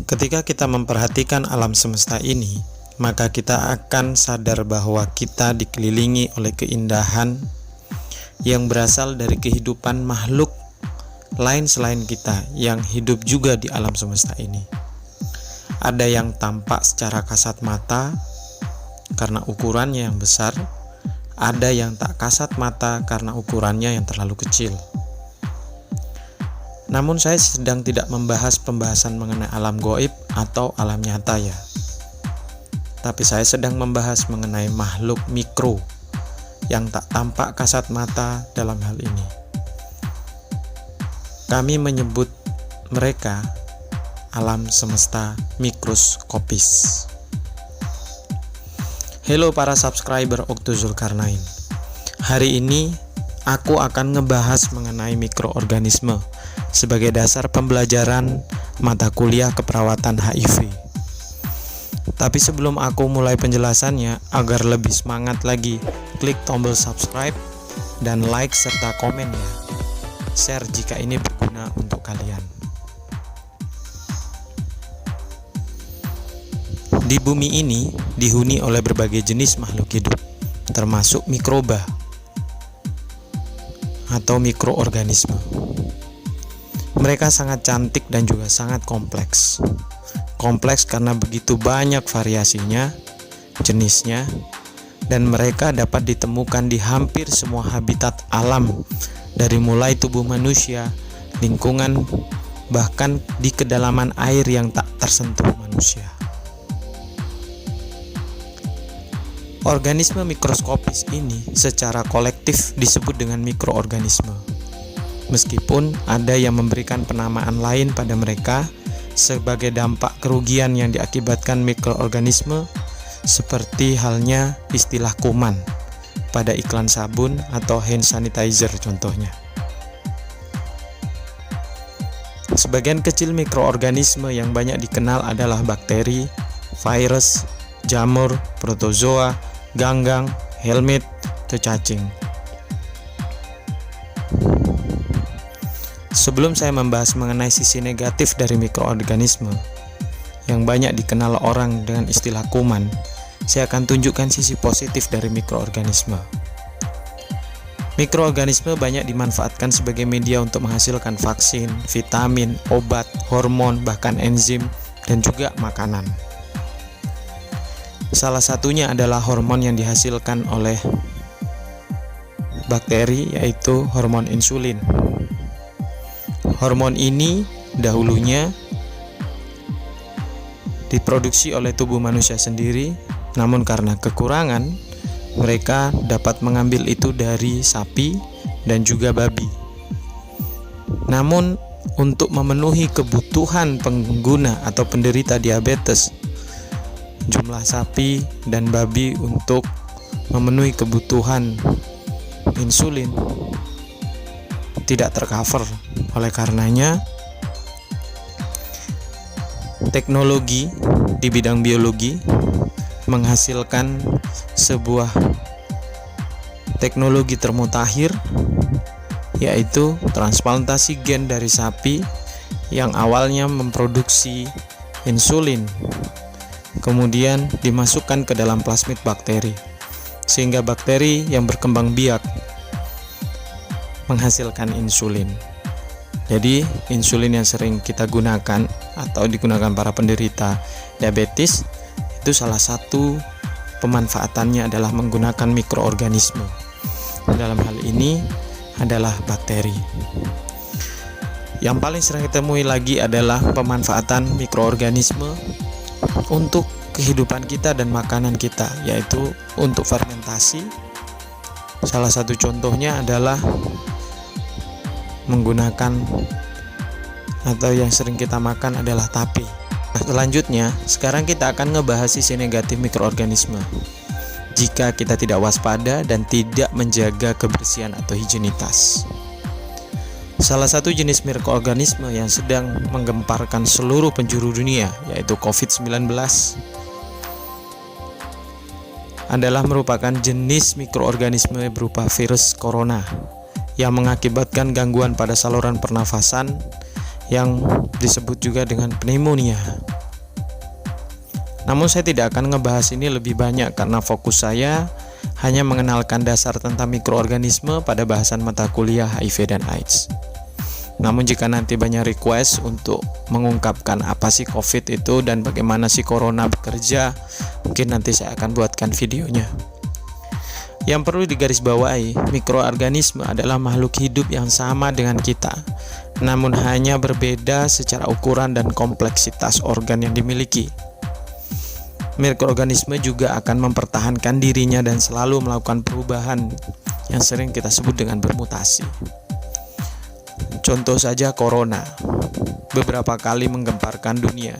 Ketika kita memperhatikan alam semesta ini, maka kita akan sadar bahwa kita dikelilingi oleh keindahan yang berasal dari kehidupan makhluk lain selain kita yang hidup juga di alam semesta ini. Ada yang tampak secara kasat mata karena ukurannya yang besar, ada yang tak kasat mata karena ukurannya yang terlalu kecil. Namun saya sedang tidak membahas pembahasan mengenai alam gaib atau alam nyata ya. Tapi saya sedang membahas mengenai makhluk mikro yang tak tampak kasat mata dalam hal ini. Kami menyebut mereka alam semesta mikroskopis. Halo para subscriber Okto Zulkarnain. Hari ini aku akan ngebahas mengenai mikroorganisme sebagai dasar pembelajaran mata kuliah keperawatan HIV. Tapi sebelum aku mulai penjelasannya, agar lebih semangat lagi, klik tombol subscribe dan like serta komen ya. Share jika ini berguna untuk kalian. Di bumi ini dihuni oleh berbagai jenis makhluk hidup, termasuk mikroba atau mikroorganisme. Mereka sangat cantik dan juga sangat kompleks. Kompleks karena begitu banyak variasinya, jenisnya, dan mereka dapat ditemukan di hampir semua habitat alam, dari mulai tubuh manusia, lingkungan, bahkan di kedalaman air yang tak tersentuh manusia. Organisme mikroskopis ini secara kolektif disebut dengan mikroorganisme. Meskipun ada yang memberikan penamaan lain pada mereka sebagai dampak kerugian yang diakibatkan mikroorganisme, seperti halnya istilah kuman pada iklan sabun atau hand sanitizer contohnya. Sebagian kecil mikroorganisme yang banyak dikenal adalah bakteri, virus, jamur, protozoa, ganggang, helminth, cacing. Sebelum saya membahas mengenai sisi negatif dari mikroorganisme yang banyak dikenal orang dengan istilah kuman, saya akan tunjukkan sisi positif dari mikroorganisme. Mikroorganisme banyak dimanfaatkan sebagai media untuk menghasilkan vaksin, vitamin, obat, hormon, bahkan enzim, dan juga makanan. Salah satunya adalah hormon yang dihasilkan oleh bakteri, yaitu hormon insulin. Hormon ini dahulunya diproduksi oleh tubuh manusia sendiri, namun karena kekurangan, mereka dapat mengambil itu dari sapi dan juga babi. Namun, untuk memenuhi kebutuhan pengguna atau penderita diabetes, jumlah sapi dan babi untuk memenuhi kebutuhan insulin tidak tercover. Oleh karenanya, teknologi di bidang biologi menghasilkan sebuah teknologi termutakhir, yaitu transplantasi gen dari sapi yang awalnya memproduksi insulin, kemudian dimasukkan ke dalam plasmid bakteri, sehingga bakteri yang berkembang biak menghasilkan insulin. Jadi insulin yang sering kita gunakan atau digunakan para penderita diabetes, itu salah satu pemanfaatannya adalah menggunakan mikroorganisme. Dalam hal ini adalah bakteri. Yang paling sering ditemui lagi adalah pemanfaatan mikroorganisme untuk kehidupan kita dan makanan kita, yaitu untuk fermentasi. Salah satu contohnya adalah menggunakan atau yang sering kita makan adalah tape. Selanjutnya, sekarang kita akan ngebahas sisi negatif mikroorganisme. Jika kita tidak waspada dan tidak menjaga kebersihan atau higienitas. Salah satu jenis mikroorganisme yang sedang menggemparkan seluruh penjuru dunia, yaitu COVID-19, adalah merupakan jenis mikroorganisme berupa virus corona yang mengakibatkan gangguan pada saluran pernafasan yang disebut juga dengan pneumonia. Namun saya tidak akan ngebahas ini lebih banyak karena fokus saya hanya mengenalkan dasar tentang mikroorganisme pada bahasan mata kuliah HIV dan AIDS. Namun jika nanti banyak request untuk mengungkapkan apa sih COVID itu dan bagaimana sih corona bekerja, mungkin nanti saya akan buatkan videonya. Yang perlu digarisbawahi, mikroorganisme adalah makhluk hidup yang sama dengan kita, namun hanya berbeda secara ukuran dan kompleksitas organ yang dimiliki. Mikroorganisme juga akan mempertahankan dirinya dan selalu melakukan perubahan yang sering kita sebut dengan bermutasi. Contoh saja corona, beberapa kali menggemparkan dunia.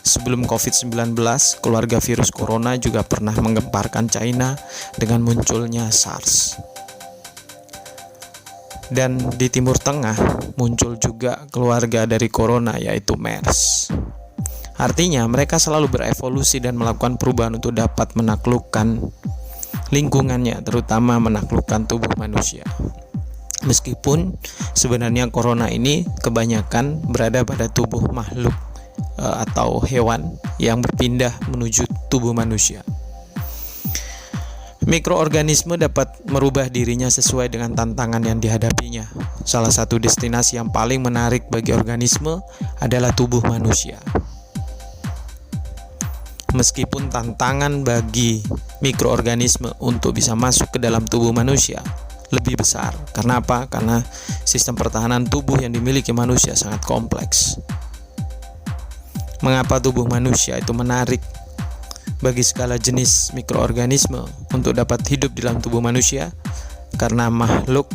Sebelum COVID-19, keluarga virus corona juga pernah menggemparkan China dengan munculnya SARS. Dan di Timur Tengah muncul juga keluarga dari corona, yaitu MERS. Artinya mereka selalu berevolusi dan melakukan perubahan untuk dapat menaklukkan lingkungannya, terutama menaklukkan tubuh manusia. Meskipun sebenarnya corona ini kebanyakan berada pada tubuh makhluk atau hewan yang berpindah menuju tubuh manusia. Mikroorganisme dapat merubah dirinya sesuai dengan tantangan yang dihadapinya. Salah satu destinasi yang paling menarik bagi organisme adalah tubuh manusia. Meskipun tantangan bagi mikroorganisme untuk bisa masuk ke dalam tubuh manusia lebih besar. Karena apa? Karena sistem pertahanan tubuh yang dimiliki manusia sangat kompleks. Mengapa tubuh manusia itu menarik bagi segala jenis mikroorganisme untuk dapat hidup di dalam tubuh manusia? Karena makhluk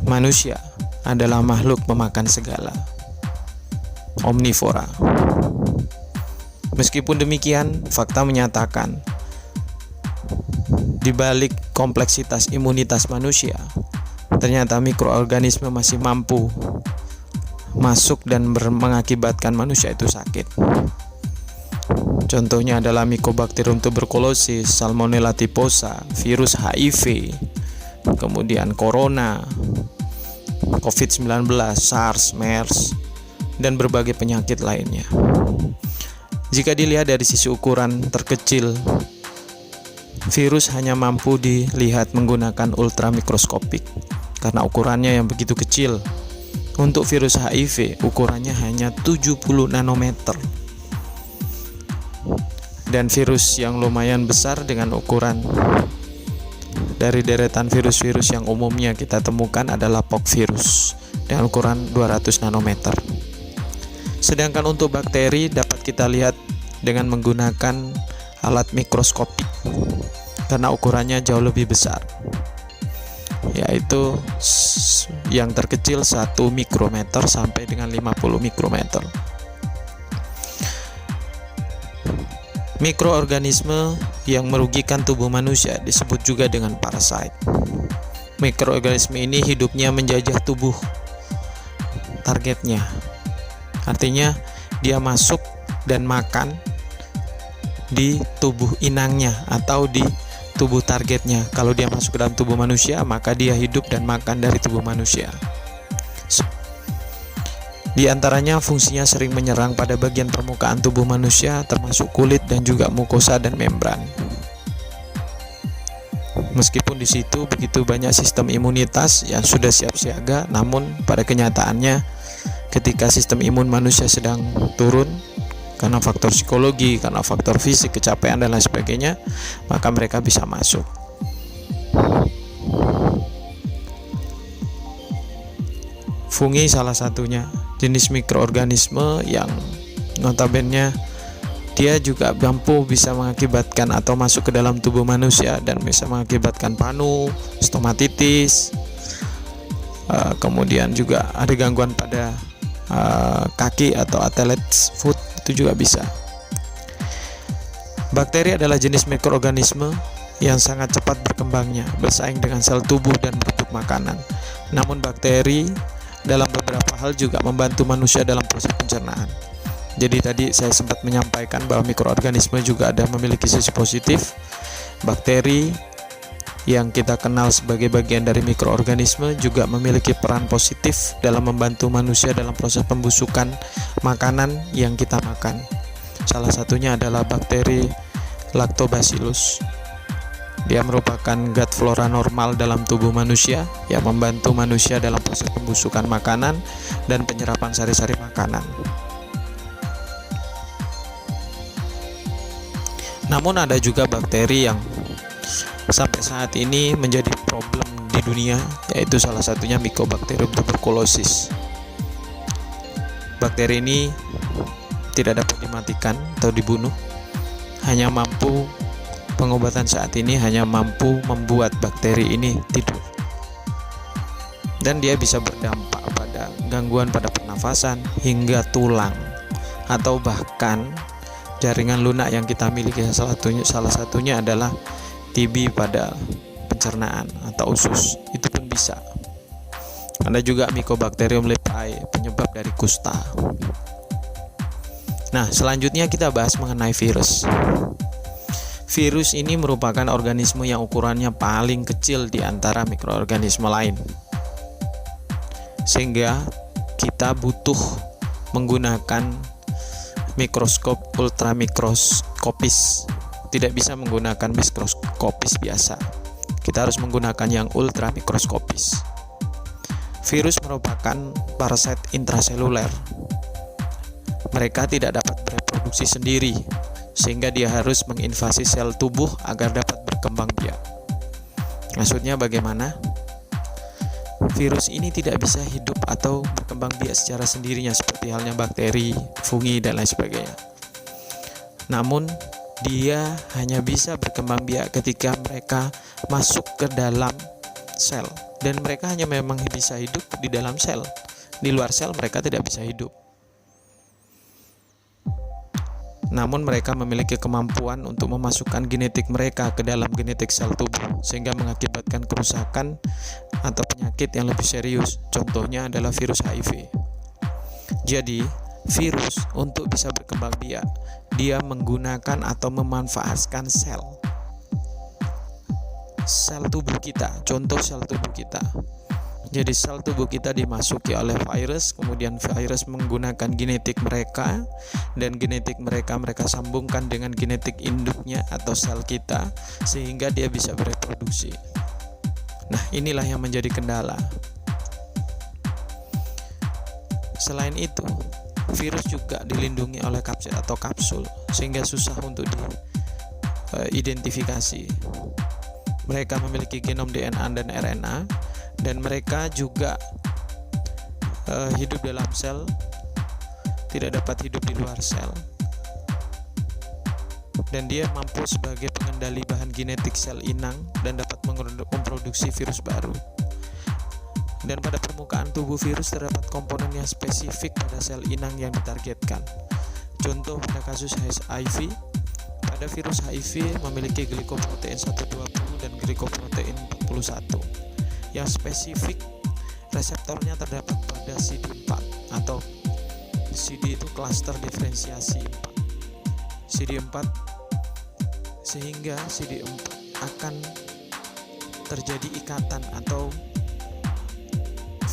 manusia adalah makhluk pemakan segala, omnivora. Meskipun demikian, fakta menyatakan di balik kompleksitas imunitas manusia, ternyata mikroorganisme masih mampu masuk dan mengakibatkan manusia itu sakit. Contohnya adalah Mycobacterium tuberculosis, Salmonella typhosa, virus HIV, kemudian corona, COVID-19, SARS, MERS, dan berbagai penyakit lainnya. Jika dilihat dari sisi ukuran terkecil, virus hanya mampu dilihat menggunakan ultramikroskopik karena ukurannya yang begitu kecil. Untuk virus HIV, ukurannya hanya 70 nanometer. Dan virus yang lumayan besar dengan ukuran dari deretan virus-virus yang umumnya kita temukan adalah poxvirus dengan ukuran 200 nanometer. Sedangkan untuk bakteri dapat kita lihat dengan menggunakan alat mikroskopik karena ukurannya jauh lebih besar, yaitu yang terkecil 1 mikrometer sampai dengan 50 mikrometer. Mikroorganisme yang merugikan tubuh manusia disebut juga dengan parasit. Mikroorganisme ini hidupnya menjajah tubuh targetnya. Artinya dia masuk dan makan di tubuh inangnya atau di tubuh targetnya. Kalau dia masuk ke dalam tubuh manusia, maka dia hidup dan makan dari tubuh manusia. Di antaranya fungsinya sering menyerang pada bagian permukaan tubuh manusia, termasuk kulit dan juga mukosa dan membran. Meskipun di situ begitu banyak sistem imunitas yang sudah siap siaga, namun pada kenyataannya ketika sistem imun manusia sedang turun karena faktor psikologi, karena faktor fisik, kecapean dan lain sebagainya, maka mereka bisa masuk. Fungi salah satunya, jenis mikroorganisme yang notabene dia juga mampu bisa mengakibatkan atau masuk ke dalam tubuh manusia dan bisa mengakibatkan panu, stomatitis, kemudian juga ada gangguan pada kaki atau athlete's foot, itu juga bisa. Bakteri adalah jenis mikroorganisme yang sangat cepat berkembangnya, bersaing dengan sel tubuh dan berebut makanan. Namun bakteri dalam beberapa hal juga membantu manusia dalam proses pencernaan. Jadi tadi saya sempat menyampaikan bahwa mikroorganisme juga ada memiliki sisi positif. Bakteri yang kita kenal sebagai bagian dari mikroorganisme juga memiliki peran positif dalam membantu manusia dalam proses pembusukan makanan yang kita makan. Salah satunya adalah bakteri Lactobacillus. Dia merupakan gut flora normal dalam tubuh manusia yang membantu manusia dalam proses pembusukan makanan dan penyerapan sari-sari makanan. Namun ada juga bakteri yang sampai saat ini menjadi problem di dunia, yaitu salah satunya Mycobacterium tuberculosis. Bakteri ini tidak dapat dimatikan atau dibunuh, pengobatan saat ini hanya mampu membuat bakteri ini tidur, dan dia bisa berdampak pada gangguan pada pernafasan hingga tulang atau bahkan jaringan lunak yang kita miliki. Salah satunya adalah TB pada pencernaan atau usus, itu pun bisa. Ada juga Mycobacterium leprae, penyebab dari kusta. Nah, selanjutnya kita bahas mengenai virus. Virus ini merupakan organisme yang ukurannya paling kecil di antara mikroorganisme lain, sehingga kita butuh menggunakan mikroskop ultramikroskopis. Tidak bisa menggunakan mikroskopis biasa, kita harus menggunakan yang ultramikroskopis. Virus merupakan parasit intraseluler. Mereka tidak dapat bereproduksi sendiri, sehingga dia harus menginvasi sel tubuh agar dapat berkembang biak. Maksudnya bagaimana? Virus ini tidak bisa hidup atau berkembang biak secara sendirinya seperti halnya bakteri, fungi, dan lain sebagainya. Namun dia hanya bisa berkembang biak ketika mereka masuk ke dalam sel, dan mereka hanya memang bisa hidup di dalam sel. Di luar sel mereka tidak bisa hidup. Namun mereka memiliki kemampuan untuk memasukkan genetik mereka ke dalam genetik sel tubuh, sehingga mengakibatkan kerusakan atau penyakit yang lebih serius. Contohnya adalah virus HIV. Jadi, virus untuk bisa berkembang biak, dia menggunakan atau memanfaatkan sel tubuh kita. Contoh sel tubuh kita. Jadi sel tubuh kita dimasuki oleh virus, kemudian virus menggunakan genetik mereka, dan genetik mereka sambungkan dengan genetik induknya atau sel kita, sehingga dia bisa bereproduksi. Nah, inilah yang menjadi kendala. Selain itu, virus juga dilindungi oleh kapsid atau kapsul, sehingga susah untuk diidentifikasi. Mereka memiliki genom DNA dan RNA, dan mereka juga hidup dalam sel, tidak dapat hidup di luar sel, dan dia mampu sebagai pengendali bahan genetik sel inang dan dapat memproduksi virus baru. Dan pada permukaan tubuh virus terdapat komponen yang spesifik pada sel inang yang ditargetkan. Contoh pada kasus HIV, pada virus HIV memiliki glikoprotein 120 dan glikoprotein 41. Yang spesifik reseptornya terdapat pada CD4, atau CD itu klaster diferensiasi 4. CD4, sehingga CD4 akan terjadi ikatan, atau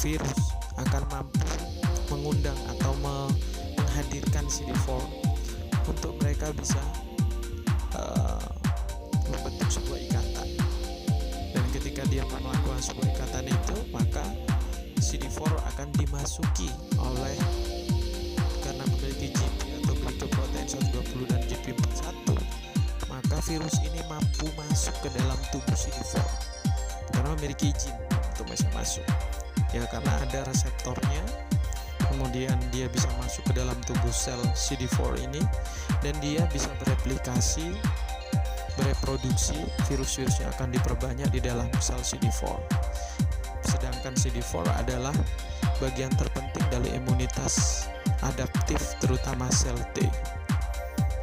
virus akan mampu mengundang atau menghadirkan CD4 untuk mereka bisa membentuk sebuah ikatan. Dan ketika dia melakukan sebuah ikatan itu, maka CD4 akan dimasuki oleh, karena memiliki GP atau glikoprotein 120 dan GP41, maka virus ini mampu masuk ke dalam tubuh CD4 karena memiliki izin untuk bisa masuk. Ya, karena ada reseptornya, kemudian dia bisa masuk ke dalam tubuh sel CD4 ini, dan dia bisa bereproduksi virus-virus yang akan diperbanyak di dalam sel CD4. Sedangkan CD4 adalah bagian terpenting dari imunitas adaptif, terutama sel T,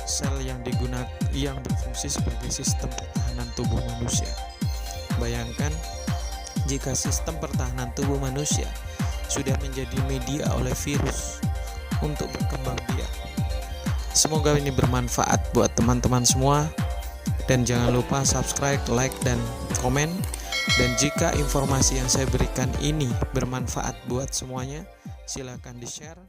sel yang berfungsi sebagai sistem pertahanan tubuh manusia. Bayangkan jika sistem pertahanan tubuh manusia sudah menjadi media oleh virus untuk berkembang biak. Semoga ini bermanfaat buat teman-teman semua, dan jangan lupa subscribe, like, dan komen. Dan jika informasi yang saya berikan ini bermanfaat buat semuanya, silakan di-share.